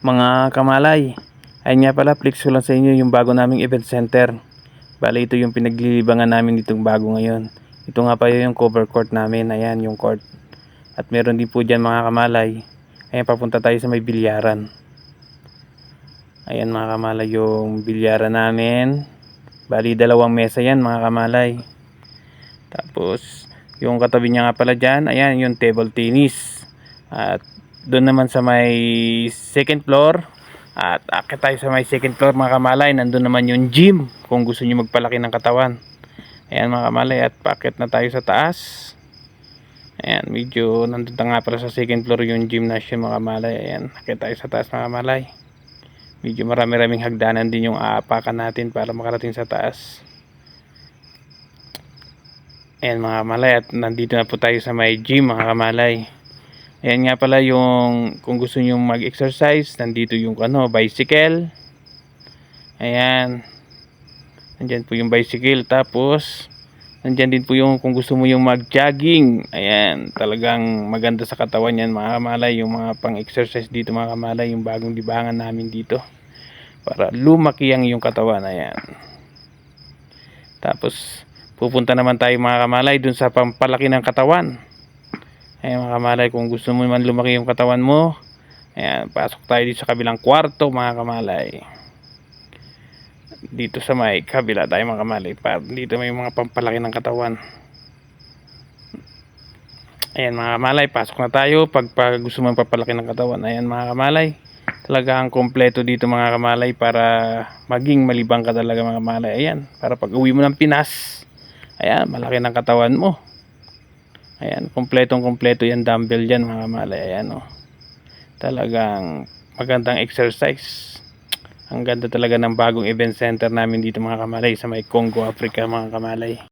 Mga kamalay, ayun nga pala, flex ko lang sa inyo yung bago naming event center. Bali, ito yung pinaglilibangan namin itong bago ngayon. Ito nga pa yung cover court namin. Ayan yung court. At meron din po dyan mga kamalay. Ayan, papunta tayo sa may bilyaran. Ayan mga kamalay, yung bilyaran namin. Bali, 2 mesa yan mga kamalay. Tapos yung katabi niya nga pala dyan, ayan yung table tennis. At doon naman sa may second floor, at akit tayo sa may second floor mga kamalay, nandun naman yung gym kung gusto niyo magpalaki ng katawan. Ayan mga kamalay, at paakit na tayo sa taas. Ayan, medyo nandun na nga pala sa second floor yung gymnasium mga kamalay. Ayan, akit tayo sa taas mga kamalay. Medyo marami-raming hagdanan din yung aapakan natin para makarating sa taas. Ayan mga kamalay, at nandito na po tayo sa may gym mga kamalay. Ayan nga pala yung kung gusto nyo mag-exercise, nandito yung bicycle. Ayan. Nandyan po yung bicycle. Tapos nandyan din po yung kung gusto mo yung mag-jogging. Ayan, talagang maganda sa katawan yan mga kamalay. Yung mga pang-exercise dito mga kamalay, yung bagong libangan namin dito. Para lumaki ang yung katawan. Ayan. Tapos pupunta naman tayo mga kamalay dun sa pampalaki ng katawan. Ayan mga kamalay, kung gusto mo man lumaki yung katawan mo, ayan, pasok tayo dito sa kabilang kwarto mga kamalay. Dito sa may kabila tayo mga kamalay, dito may mga pampalaki ng katawan. Ayan mga kamalay, pasok na tayo pag gusto mo papalaki ng katawan. Ayan mga kamalay, talagang kompleto dito mga kamalay para maging malibang ka talaga mga kamalay. Ayan, para pag uwi mo ng Pinas, ayan, malaki ng katawan mo. Ayan, kompleto yan dumbbell dyan mga kamalay. Ayan talagang magandang exercise. Ang ganda talaga ng bagong event center namin dito mga kamalay sa may Congo, Africa mga kamalay.